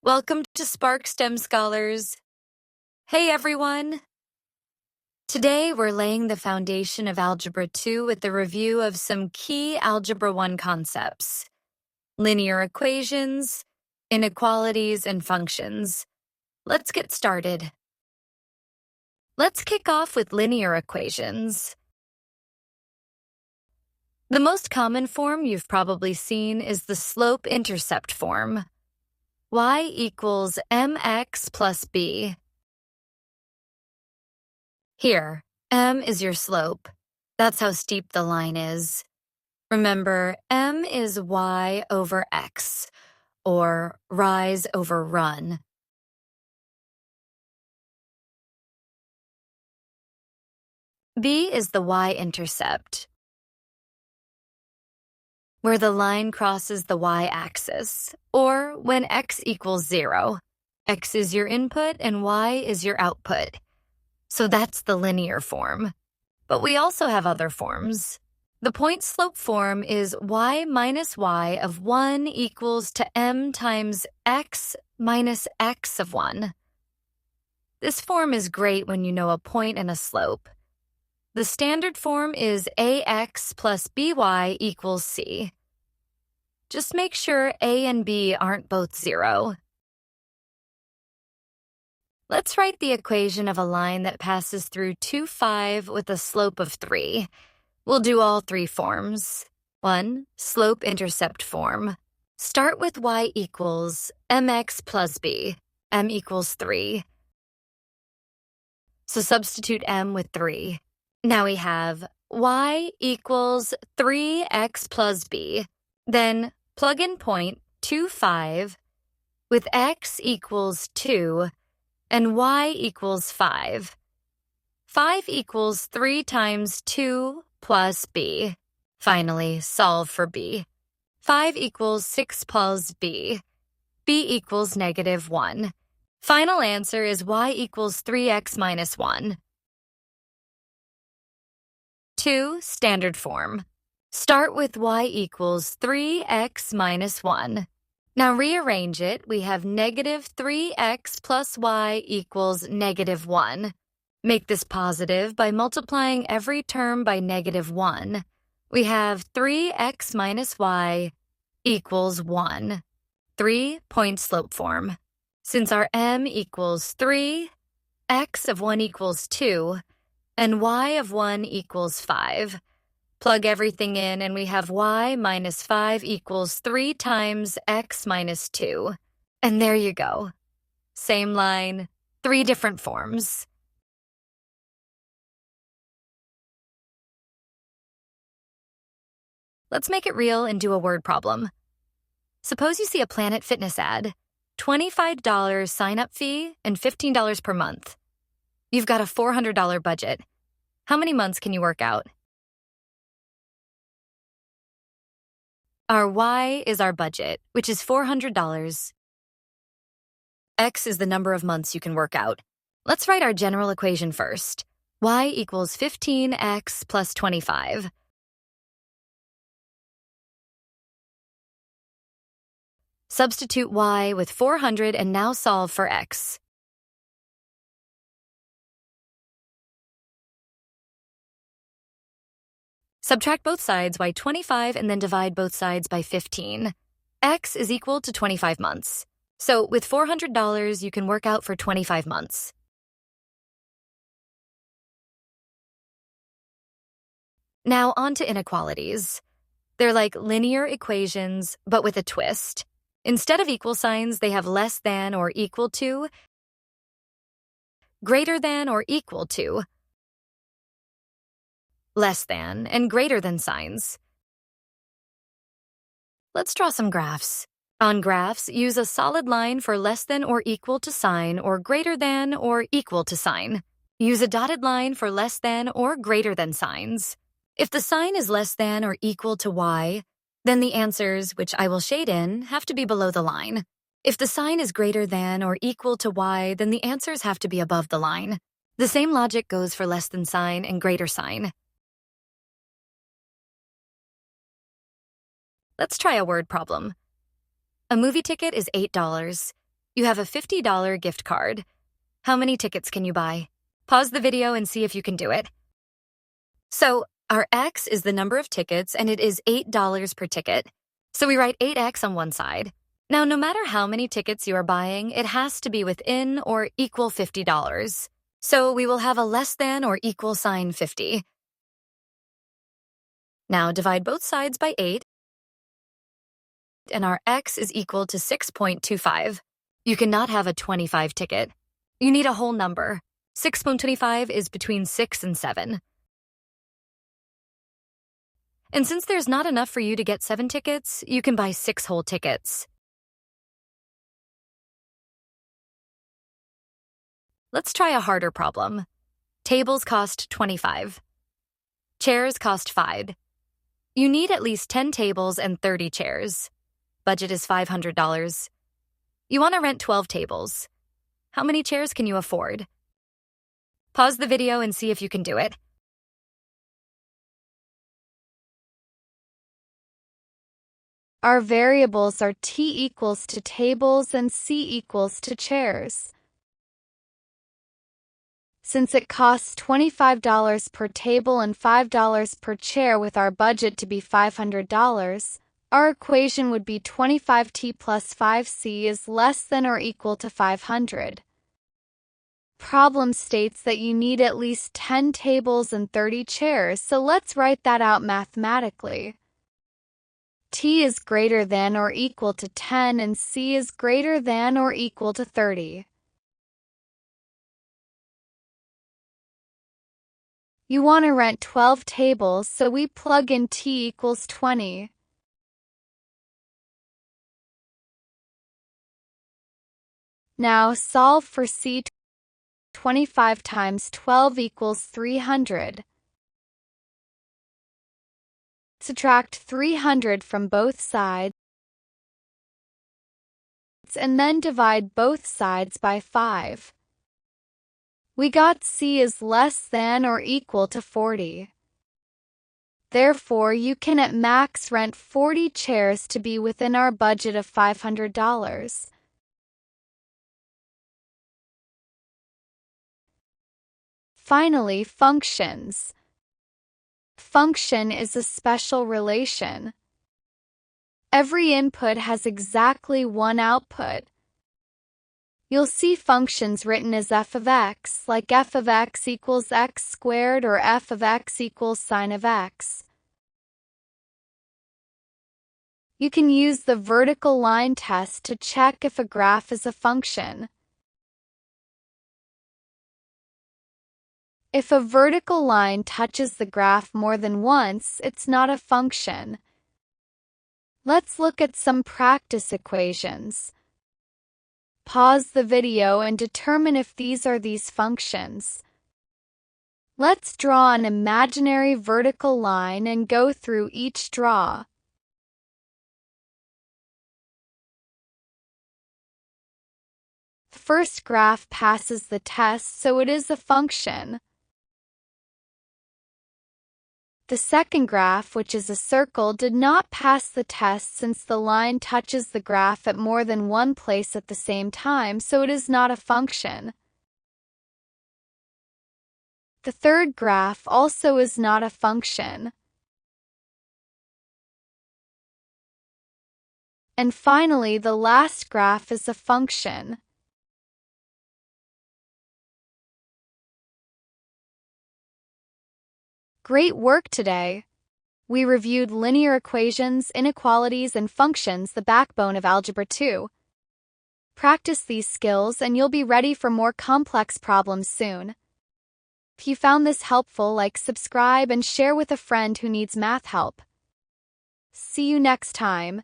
Welcome to Spark STEM Scholars. Hey everyone! Today we're laying the foundation of Algebra 2 with a review of some key Algebra 1 concepts: linear equations, inequalities, and functions. Let's get started. Let's kick off with linear equations. The most common form you've probably seen is the slope-intercept form. Y equals mx plus b. Here, m is your slope. That's how steep the line is. Remember, m is y over x, or rise over run. B is the y-intercept, where the line crosses the y-axis, or when x equals 0. X is your input and y is your output. So that's the linear form. But we also have other forms. The point-slope form is y minus y of 1 equals to m times x minus x of 1. This form is great when you know a point and a slope. The standard form is ax plus by equals c. Just make sure a and b aren't both 0. Let's write the equation of a line that passes through 2, 5 with a slope of 3. We'll do all three forms. 1. Slope-intercept form. Start with y equals mx plus b. M equals 3. So substitute m with 3. Now we have y equals 3x plus b. Then plug in point 2, 5 with x equals 2 and y equals 5. 5 equals 3 times 2 plus b. Finally, solve for b. 5 equals 6 plus b. b equals -1. Final answer is y equals 3x minus 1. 2. Standard form. Start with y equals 3x minus 1. Now rearrange it. We have -3x plus y equals -1. Make this positive by multiplying every term by -1. We have 3x minus y equals 1. 3. Point-slope form. Since our m equals 3, x of 1 equals 2, and y of 1 equals 5, plug everything in and we have y minus 5 equals 3 times x minus 2. And there you go. Same line, 3 different forms. Let's make it real and do a word problem. Suppose you see a Planet Fitness ad, $25 sign-up fee and $15 per month. You've got a $400 budget. How many months can you work out? Our y is our budget, which is $400. X is the number of months you can work out. Let's write our general equation first. Y equals 15x plus 25. Substitute y with 400 and now solve for x. Subtract both sides by 25 and then divide both sides by 15. X is equal to 25 months. So with $400, you can work out for 25 months. Now on to inequalities. They're like linear equations, but with a twist. Instead of equal signs, they have less than or equal to, greater than or equal to, less than, and greater than signs. Let's draw some graphs. On graphs, use a solid line for less than or equal to sign or greater than or equal to sign. Use a dotted line for less than or greater than signs. If the sign is less than or equal to y, then the answers, which I will shade in, have to be below the line. If the sign is greater than or equal to y, then the answers have to be above the line. The same logic goes for less than sign and greater sign. Let's try a word problem. A movie ticket is $8. You have a $50 gift card. How many tickets can you buy? Pause the video and see if you can do it. So, our X is the number of tickets, and it is $8 per ticket. So we write 8X on one side. Now, no matter how many tickets you are buying, it has to be within or equal $50. So we will have a less than or equal sign 50. Now divide both sides by 8, and our X is equal to 6.25. You cannot have a 25 ticket. You need a whole number. 6.25 is between 6 and 7. And since there's not enough for you to get 7 tickets, you can buy 6 whole tickets. Let's try a harder problem. Tables cost 25. Chairs cost 5. You need at least 10 tables and 30 chairs. Budget is $500. You want to rent 12 tables. How many chairs can you afford? Pause the video and see if you can do it. Our variables are t equals to tables and c equals to chairs. Since it costs $25 per table and $5 per chair with our budget to be $500, our equation would be 25t plus 5c is less than or equal to 500. Problem states that you need at least 10 tables and 30 chairs, so let's write that out mathematically. T is greater than or equal to 10 and C is greater than or equal to 30. You want to rent 12 tables, so we plug in T equals 20. Now solve for C. 25 times 12 equals 300. Subtract 300 from both sides and then divide both sides by 5. We got C is less than or equal to 40. Therefore, you can at max rent 40 chairs to be within our budget of $500. Finally, functions. Function is a special relation. Every input has exactly one output. You'll see functions written as f of x, like f of x equals x squared or f of x equals sine of x. You can use the vertical line test to check if a graph is a function. If a vertical line touches the graph more than once, it's not a function. Let's look at some practice equations. Pause the video and determine if these are these functions. Let's draw an imaginary vertical line and go through each draw. The first graph passes the test, so it is a function. The second graph, which is a circle, did not pass the test since the line touches the graph at more than one place at the same time, so it is not a function. The third graph also is not a function. And finally, the last graph is a function. Great work today! We reviewed linear equations, inequalities, and functions, the backbone of Algebra 2. Practice these skills and you'll be ready for more complex problems soon. If you found this helpful, like, subscribe, and share with a friend who needs math help. See you next time.